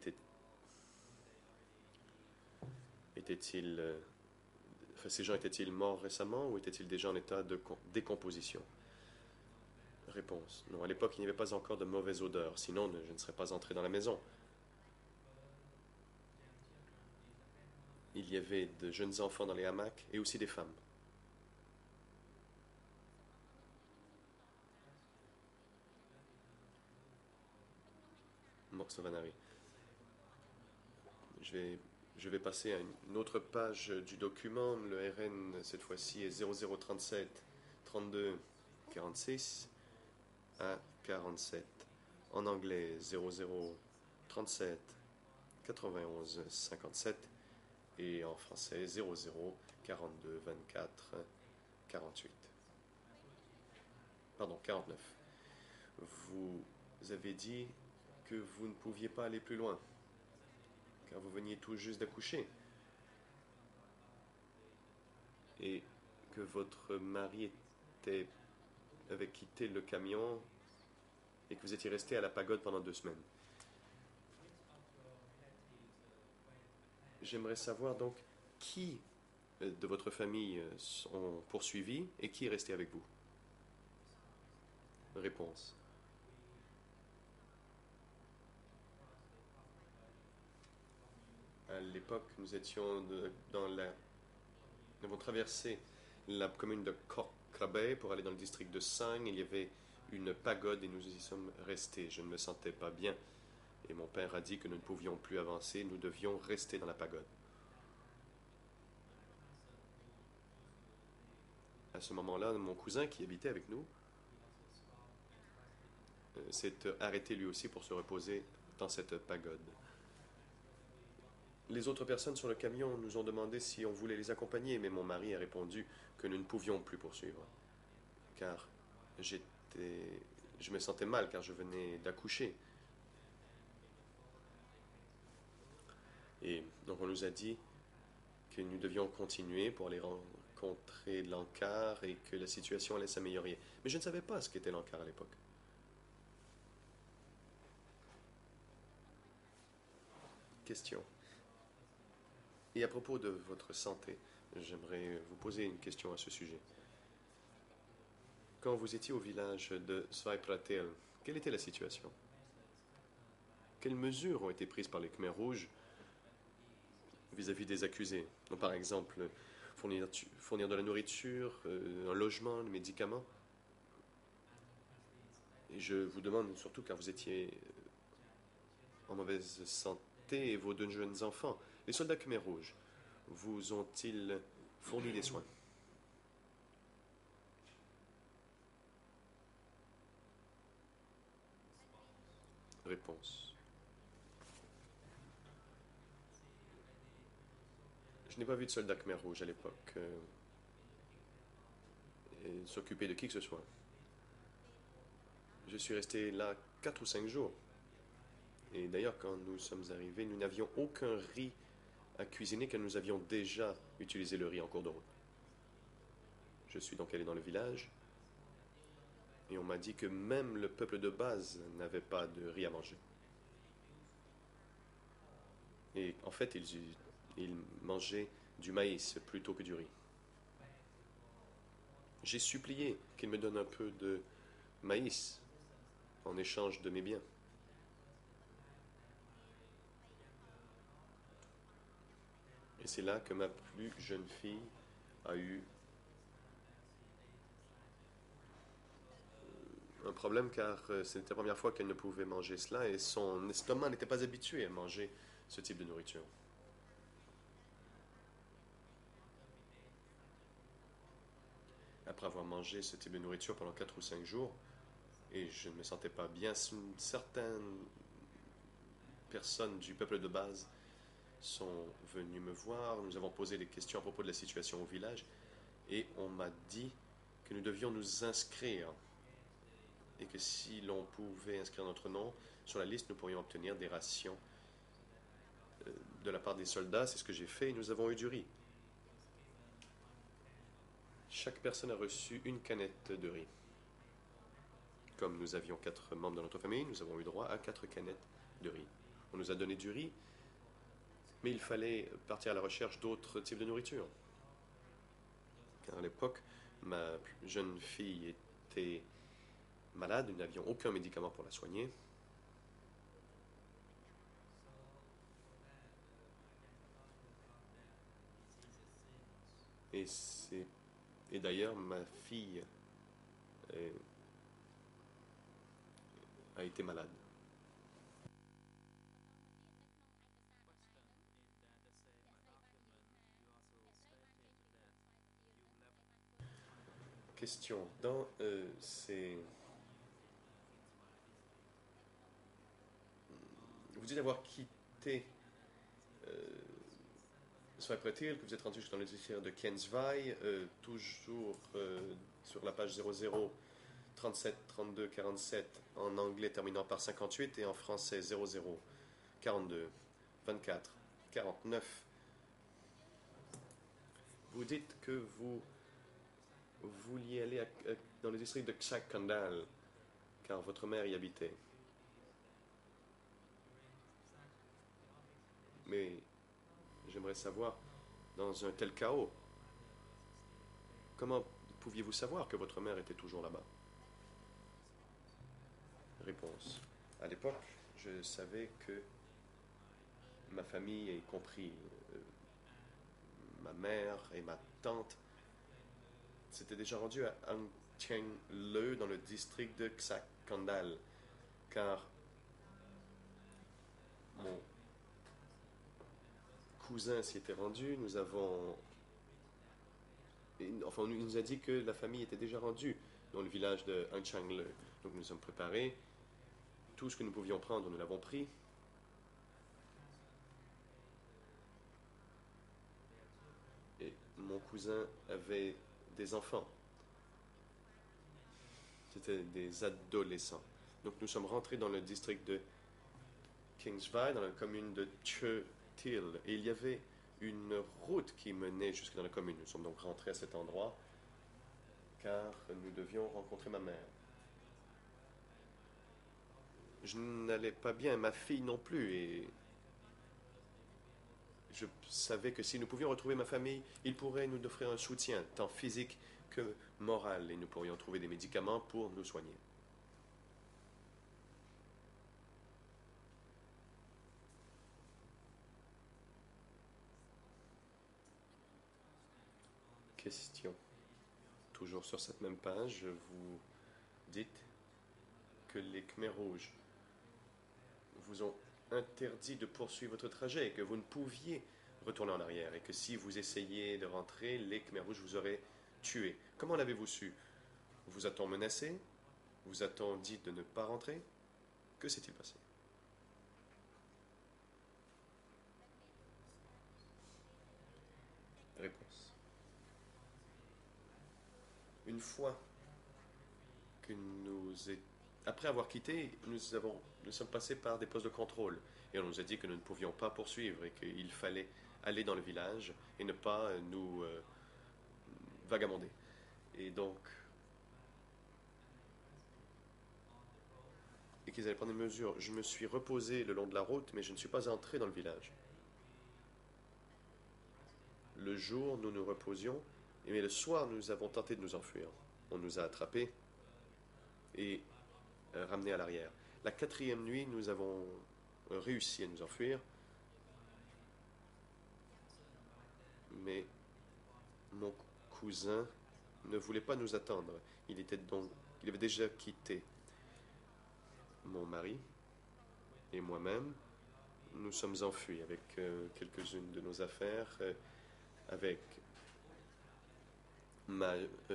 étaient-ils... ces gens étaient-ils morts récemment ou étaient-ils déjà en état de décomposition? Réponse. Non, à l'époque, il n'y avait pas encore de mauvaise odeur, sinon je ne serais pas entré dans la maison. Il y avait de jeunes enfants dans les hamacs et aussi des femmes. Morsavanari. Je vais passer à une autre page du document. Le RN, cette fois-ci, est 0037 32 46 à 47. En anglais, 0037 91 57. Et en français, 00 42 24 48. Pardon, 49. Vous avez dit que vous ne pouviez pas aller plus loin, car vous veniez tout juste d'accoucher, et que votre mari avait quitté le camion et que vous étiez resté à la pagode pendant 2 semaines. J'aimerais savoir donc qui de votre famille sont poursuivis et qui est resté avec vous. Réponse. À l'époque, nous avons traversé la commune de Krabay pour aller dans le district de Sang. Il y avait une pagode et nous y sommes restés. Je ne me sentais pas bien et mon père a dit que nous ne pouvions plus avancer, nous devions rester dans la pagode. À ce moment-là, mon cousin qui habitait avec nous s'est arrêté lui aussi pour se reposer dans cette pagode. Les autres personnes sur le camion nous ont demandé si on voulait les accompagner, mais mon mari a répondu que nous ne pouvions plus poursuivre, car je me sentais mal car je venais d'accoucher. Et donc on nous a dit que nous devions continuer pour aller rencontrer l'encart et que la situation allait s'améliorer. Mais je ne savais pas ce qu'était l'encart à l'époque. Question. Et à propos de votre santé, j'aimerais vous poser une question à ce sujet. Quand vous étiez au village de Sveipratel, quelle était la situation? Quelles mesures ont été prises par les Khmers rouges vis-à-vis des accusés? Donc, par exemple, fournir de la nourriture, un logement, des médicaments. Et je vous demande surtout car vous étiez en mauvaise santé et vos deux jeunes enfants. Les soldats Khmer rouges vous ont-ils fourni des soins? Réponse. Je n'ai pas vu de soldats Khmer rouges à l'époque s'occuper de qui que ce soit. Je suis resté là 4 ou 5 jours. Et d'ailleurs, quand nous sommes arrivés, nous n'avions aucun riz à cuisiner car nous avions déjà utilisé le riz en cours de route. Je suis donc allé dans le village et on m'a dit que même le peuple de base n'avait pas de riz à manger. Et en fait, ils mangeaient du maïs plutôt que du riz. J'ai supplié qu'ils me donnent un peu de maïs en échange de mes biens. Et c'est là que ma plus jeune fille a eu un problème car c'était la première fois qu'elle ne pouvait manger cela et son estomac n'était pas habitué à manger ce type de nourriture. Après avoir mangé ce type de nourriture pendant 4 ou 5 jours, et je ne me sentais pas bien, certaines personnes du peuple de base sont venues me voir, nous avons posé des questions à propos de la situation au village, et on m'a dit que nous devions nous inscrire et que si l'on pouvait inscrire notre nom sur la liste, nous pourrions obtenir des rations de la part des soldats. C'est ce que j'ai fait et nous avons eu du riz. Chaque personne a reçu une canette de riz. Comme nous avions 4 membres de notre famille, nous avons eu droit à 4 canettes de riz. On nous a donné du riz, mais il fallait partir à la recherche d'autres types de nourriture. Car à l'époque, ma jeune fille était malade, nous n'avions aucun médicament pour la soigner. Et d'ailleurs, ma fille a été malade. Question. Vous dites avoir quitté Sveipratil, que vous êtes rendu dans le district de Kensvai, toujours sur la page 00 37 32 47 en anglais terminant par 58 et en français 00 42 24 49. Vous dites que vous vouliez aller dans le district de Kshak-Kandal car votre mère y habitait. Mais j'aimerais savoir, dans un tel chaos, comment pouviez-vous savoir que votre mère était toujours là-bas? Réponse. À l'époque, je savais que ma famille, y compris ma mère et ma tante, s'étaient déjà rendus à Cheng-le dans le district de Ksak Kandal, car mon cousin s'y était rendu. Enfin, il nous a dit que la famille était déjà rendue dans le village de Anchang-le. Donc nous sommes préparés. Tout ce que nous pouvions prendre, nous l'avons pris. Et mon cousin avait des enfants. C'était des adolescents. Donc nous sommes rentrés dans le district de Kingsville, dans la commune de Chetil. Et il y avait une route qui menait jusque dans la commune. Nous sommes donc rentrés à cet endroit car nous devions rencontrer ma mère. Je n'allais pas bien, ma fille non plus, et je savais que si nous pouvions retrouver ma famille, ils pourraient nous offrir un soutien, tant physique que moral, et nous pourrions trouver des médicaments pour nous soigner. Question. Toujours sur cette même page, vous dites que les Khmers rouges vous ont interdit de poursuivre votre trajet et que vous ne pouviez retourner en arrière et que si vous essayiez de rentrer, les Khmers rouges vous auraient tué. Comment l'avez-vous su? Vous a-t-on menacé? Vous a-t-on dit de ne pas rentrer? Que s'est-il passé? Réponse. Une fois que après avoir quitté, nous sommes passés par des postes de contrôle et on nous a dit que nous ne pouvions pas poursuivre et qu'il fallait aller dans le village et ne pas nous vagabonder. Et donc, et qu'ils allaient prendre des mesures. Je me suis reposé le long de la route, mais je ne suis pas entré dans le village. Le jour, nous nous reposions, mais le soir, nous avons tenté de nous enfuir. On nous a attrapés et ramenés à l'arrière. La quatrième nuit, nous avons réussi à nous enfuir, mais mon cousin ne voulait pas nous attendre. Il avait déjà quitté mon mari et moi-même. Nous sommes enfuis avec quelques-unes de nos affaires, avec ma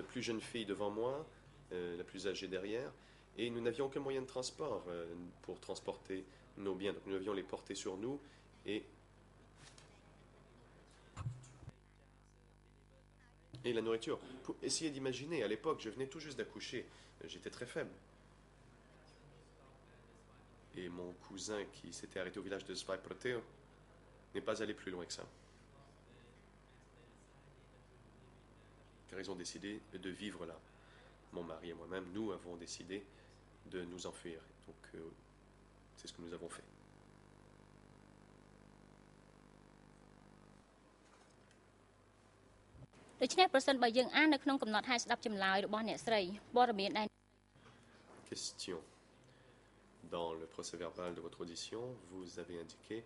plus jeune fille devant moi, la plus âgée derrière, et nous n'avions aucun moyen de transport pour transporter nos biens. Donc nous devions les porter sur nous et la nourriture. Pour essayer d'imaginer, à l'époque, je venais tout juste d'accoucher, j'étais très faible. Et mon cousin qui s'était arrêté au village de Svaiproteo n'est pas allé plus loin que ça. Car ils ont décidé de vivre là. Mon mari et moi-même, nous avons décidé de nous enfuir. Donc, c'est ce que nous avons fait. Question. Dans le procès-verbal de votre audition, vous avez indiqué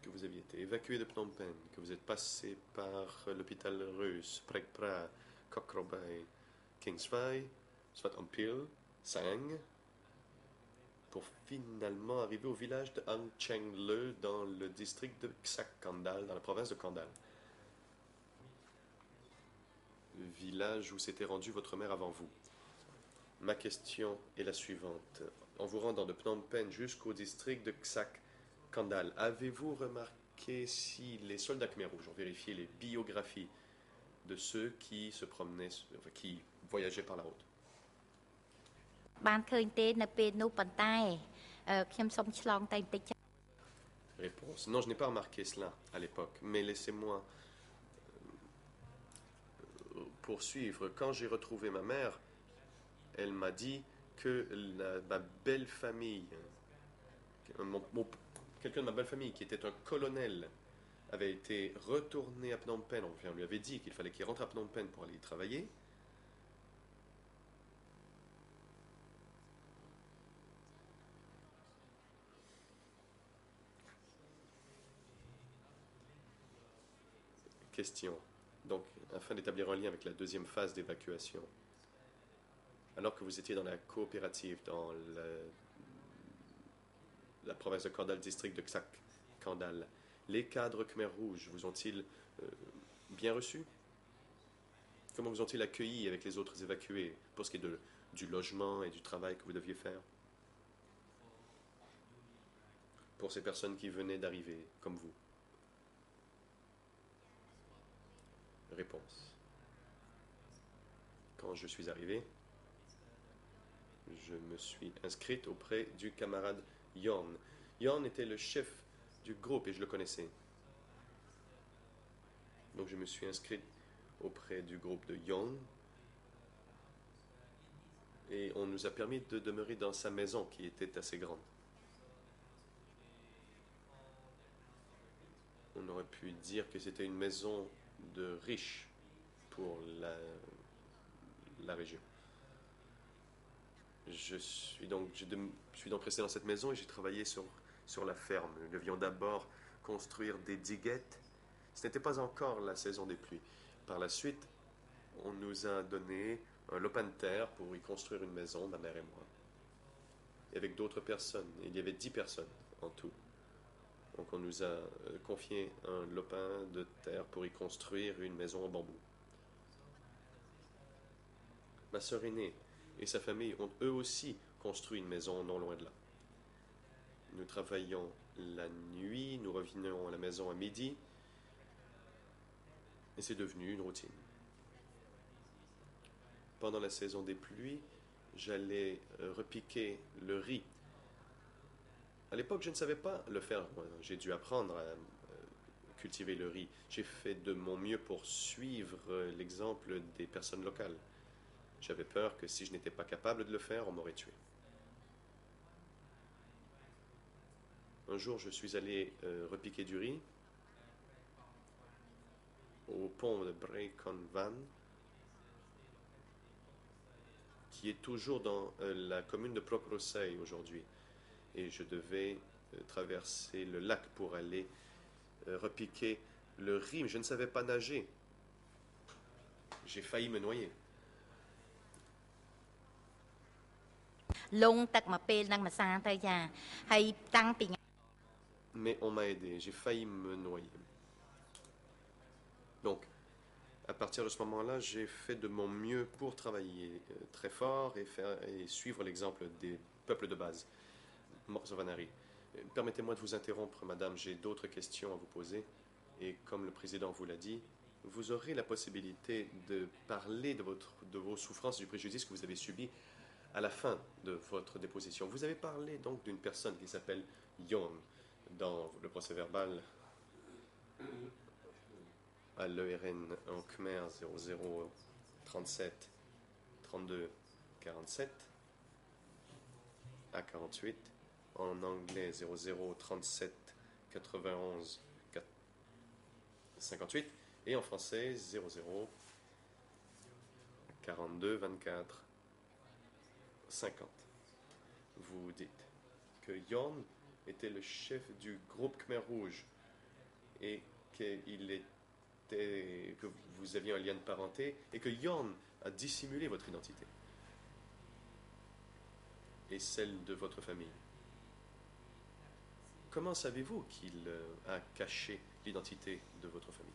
que vous aviez été évacué de Phnom Penh, que vous êtes passé par l'hôpital russe, Prekpra, Kokrobay, Kingsvay, Swat Ompil, Sang, pour finalement arriver au village de Ang Cheng-le dans le district de Ksak Kandal, dans la province de Kandal. Le village où s'était rendue votre mère avant vous. Ma question est la suivante. En vous rendant de Phnom Penh jusqu'au district de Ksak Kandal, avez-vous remarqué si les soldats Khmer rouges ont vérifié les biographies de ceux qui se promenaient, enfin, qui voyageaient par la route? Réponse. Non, je n'ai pas remarqué cela à l'époque, mais laissez-moi poursuivre. Quand j'ai retrouvé ma mère, elle m'a dit que ma belle famille, quelqu'un de ma belle famille qui était un colonel, avait été retourné à Phnom Penh. On lui avait dit qu'il fallait qu'il rentre à Phnom Penh pour aller y travailler. Question. Donc, afin d'établir un lien avec la deuxième phase d'évacuation, alors que vous étiez dans la coopérative dans la province de Kandal, district de Ksak Kandal, les cadres Khmer Rouge vous ont-ils bien reçus? Comment vous ont-ils accueillis avec les autres évacués pour ce qui est du logement et du travail que vous deviez faire? Pour ces personnes qui venaient d'arriver, comme vous. Réponse. Quand je suis arrivé, je me suis inscrite auprès du camarade Yon. Yon était le chef du groupe et je le connaissais. Donc je me suis inscrite auprès du groupe de Yon et on nous a permis de demeurer dans sa maison qui était assez grande. On aurait pu dire que c'était une maison de riches pour la région. Je suis donc resté dans cette maison et j'ai travaillé sur la ferme. Nous devions d'abord construire des diguettes. Ce n'était pas encore la saison des pluies. Par la suite, on nous a donné un lopin de terre pour y construire une maison, ma mère et moi. Et avec d'autres personnes. Il y avait 10 personnes en tout. Donc on nous a confié un lopin de terre pour y construire une maison en bambou. Ma sœur aînée et sa famille ont eux aussi construit une maison non loin de là. Nous travaillions la nuit, nous revenions à la maison à midi, et c'est devenu une routine. Pendant la saison des pluies, j'allais repiquer le riz. À l'époque, je ne savais pas le faire. J'ai dû apprendre à cultiver le riz. J'ai fait de mon mieux pour suivre l'exemple des personnes locales. J'avais peur que si je n'étais pas capable de le faire, on m'aurait tué. Un jour, je suis allé repiquer du riz au pont de Breikonvan, qui est toujours dans la commune de Prokrosei aujourd'hui. Et je devais traverser le lac pour aller repiquer le riz, mais je ne savais pas nager. J'ai failli me noyer. Mais on m'a aidé, j'ai failli me noyer. Donc, à partir de ce moment-là, j'ai fait de mon mieux pour travailler très fort et suivre l'exemple des peuples de base. Morzavanari. Permettez-moi de vous interrompre, madame, j'ai d'autres questions à vous poser. Et comme le président vous l'a dit, vous aurez la possibilité de parler de vos souffrances, du préjudice que vous avez subi à la fin de votre déposition. Vous avez parlé donc d'une personne qui s'appelle Yon dans le procès verbal à l'ERN en Khmer 0037 32 47 à 48, en anglais 0037 91 58 et en français 00 42 24 50. Vous dites que Yon était le chef du groupe Khmer Rouge et que vous aviez un lien de parenté et que Yon a dissimulé votre identité et celle de votre famille. Comment savez-vous qu'il a caché l'identité de votre famille?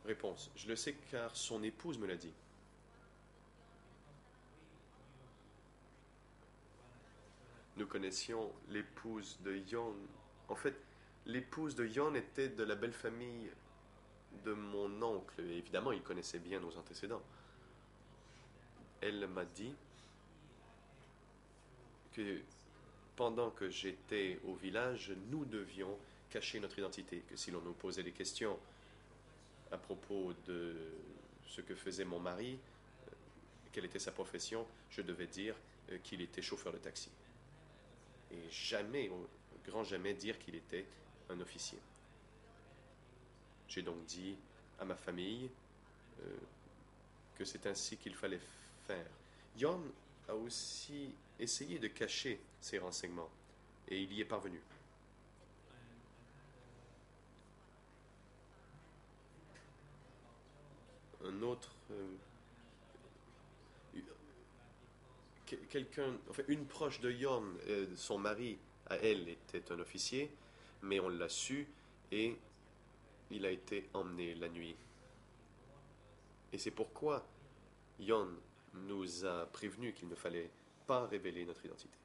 Réponse. Je le sais car son épouse me l'a dit. Nous connaissions l'épouse de Yon. En fait, l'épouse de Yon était de la belle famille de mon oncle. Et évidemment, il connaissait bien nos antécédents. Elle m'a dit que pendant que j'étais au village, nous devions cacher notre identité. Que si l'on nous posait des questions à propos de ce que faisait mon mari, quelle était sa profession, je devais dire qu'il était chauffeur de taxi. Et jamais, au grand jamais, dire qu'il était un officier. J'ai donc dit à ma famille que c'est ainsi qu'il fallait faire. Yon a aussi essayé de cacher ses renseignements et il y est parvenu. Un un autre, quelqu'un, enfin une proche de Yon, son mari, à elle, était un officier, mais on l'a su et il a été emmené la nuit. Et c'est pourquoi Yon nous a prévenu qu'il ne fallait pas révéler notre identité.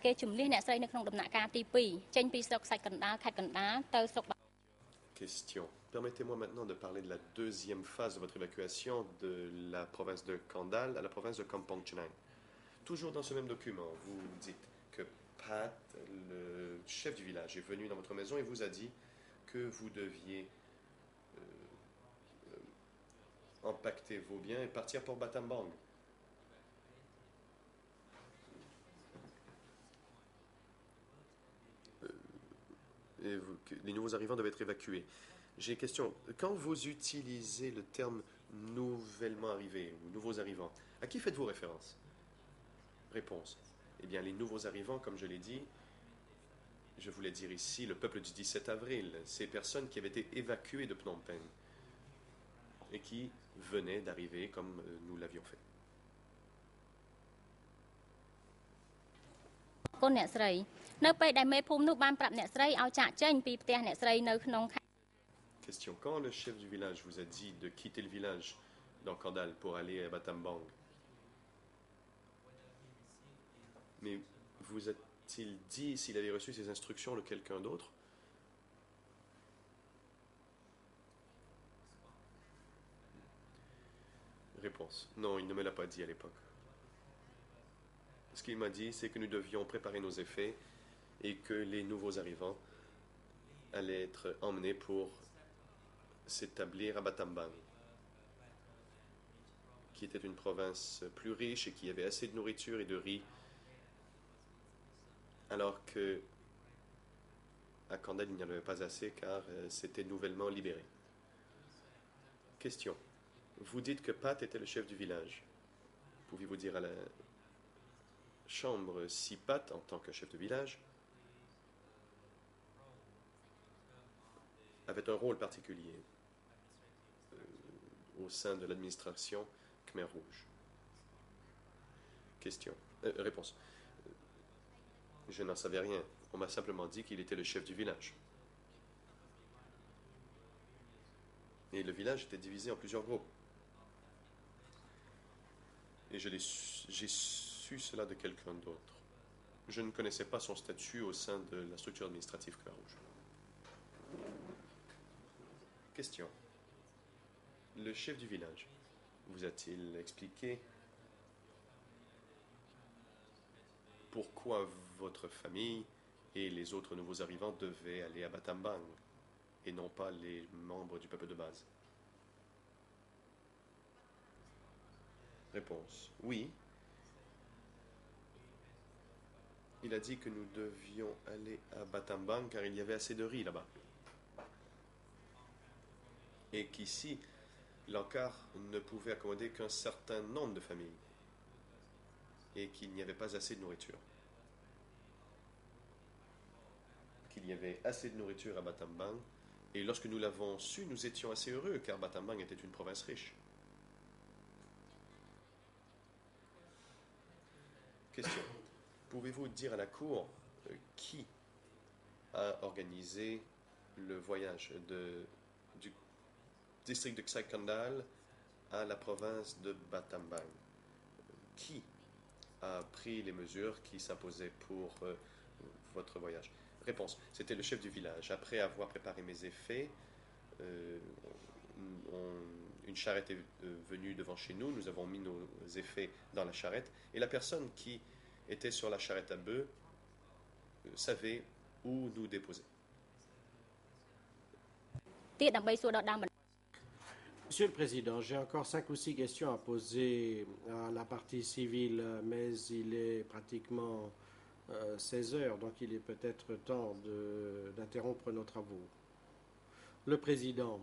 គេជំលះអ្នកស្រីនៅក្នុងដំណាក់កាលទី2ចេញពីស្រុកសាច់កណ្ដាលខេត្តកណ្ដាលទៅស្រុក Question. Permettez-moi maintenant de parler de la deuxième phase de votre évacuation de la province de Kandal à la province de Kampong Chhnang. Toujours dans ce même document, vous dites que Pat, le chef du village, est venu dans votre maison et vous a dit que vous deviez empaqueter vos biens et partir pour Battambang. Et les nouveaux arrivants doivent être évacués. J'ai une question. Quand vous utilisez le terme nouvellement arrivés ou nouveaux arrivants, à qui faites-vous référence? Réponse. Eh bien, les nouveaux arrivants, comme je l'ai dit, je voulais dire ici le peuple du 17 avril, ces personnes qui avaient été évacuées de Phnom Penh et qui venaient d'arriver comme nous l'avions fait. គុណអ្នកស្រីនៅពេលដែលមេភូមិនោះបានប្រាប់អ្នកស្រីឲ្យចាកចេញពីផ្ទះអ្នកស្រីនៅក្នុងខេត្ត Question. Quand le chef du village vous a dit de quitter le village dans Kandal pour aller à Battambang, mais vous a-t-il dit s'il avait reçu ces instructions de quelqu'un d'autre? Réponse. Non, il ne me l'a pas dit à l'époque. Ce qu'il m'a dit, c'est que nous devions préparer nos effets et que les nouveaux arrivants allaient être emmenés pour s'établir à Battambang, qui était une province plus riche et qui avait assez de nourriture et de riz, alors que à Kandal, il n'y en avait pas assez car c'était nouvellement libéré. Question. Vous dites que Pat était le chef du village. Pouvez-vous dire à la chambre si Pat, en tant que chef de village, avait un rôle particulier au sein de l'administration Khmer Rouge? Question. Réponse. Je n'en savais rien. On m'a simplement dit qu'il était le chef du village. Et le village était divisé en plusieurs groupes. Et j'ai su cela de quelqu'un d'autre. Je ne connaissais pas son statut au sein de la structure administrative Khmer Rouge. Question. Le chef du village vous a-t-il expliqué pourquoi votre famille et les autres nouveaux arrivants devaient aller à Battambang et non pas les membres du peuple de base? Réponse. Oui. Il a dit que nous devions aller à Battambang car il y avait assez de riz là-bas. Et qu'ici, l'encart ne pouvait accommoder qu'un certain nombre de familles et qu'il n'y avait pas assez de nourriture. Qu'il y avait assez de nourriture à Battambang et lorsque nous l'avons su, nous étions assez heureux car Battambang était une province riche. Question. Pouvez-vous dire à la Cour qui a organisé le voyage du district de Ksai Kandal à la province de Battambang? Qui a pris les mesures qui s'imposaient pour votre voyage? Réponse. C'était le chef du village. Après avoir préparé mes effets, une charrette est venue devant chez nous. Nous avons mis nos effets dans la charrette. Et la personne qui était sur la charrette à bœufs savait où nous déposer. Monsieur le Président, j'ai encore 5 ou 6 questions à poser à la partie civile, mais il est pratiquement 16 heures, donc il est peut-être temps d'interrompre nos travaux. Le Président,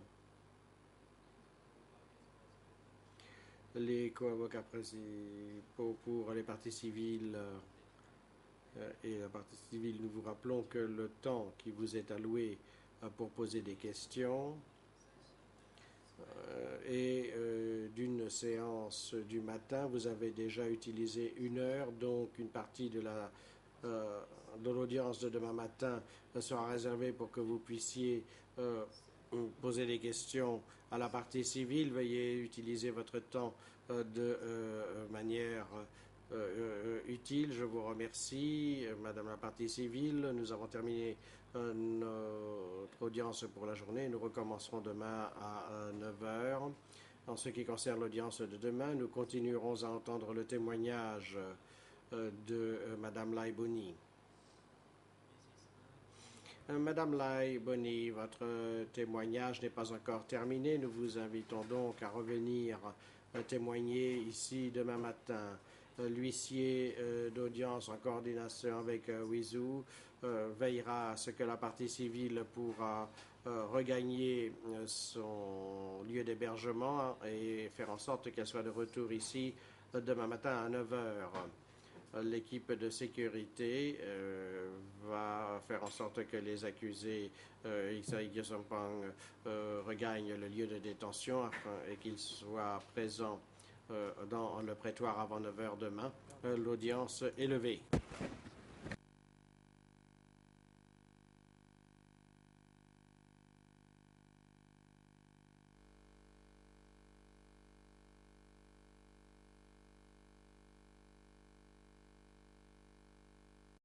les co-avocats principaux pour les parties civiles et la partie civile, nous vous rappelons que le temps qui vous est alloué pour poser des questions séance du matin. Vous avez déjà utilisé 1 heure, donc une partie de l'audience de demain matin sera réservée pour que vous puissiez poser des questions à la partie civile. Veuillez utiliser votre temps de manière utile. Je vous remercie, Madame la partie civile. Nous avons terminé notre audience pour la journée. Nous recommencerons demain à 9 heures. En ce qui concerne l'audience de demain, nous continuerons à entendre le témoignage de Madame Lai Boni. Madame Lai Boni, votre témoignage n'est pas encore terminé. Nous vous invitons donc à revenir témoigner ici demain matin. L'huissier d'audience en coordination avec Wizu veillera à ce que la partie civile pourra regagner son lieu d'hébergement et faire en sorte qu'elle soit de retour ici demain matin à 9 heures. L'équipe de sécurité va faire en sorte que les accusés Ixai Gyosampang regagnent le lieu de détention et qu'ils soient présents dans le prétoire avant 9 heures demain. L'audience est levée.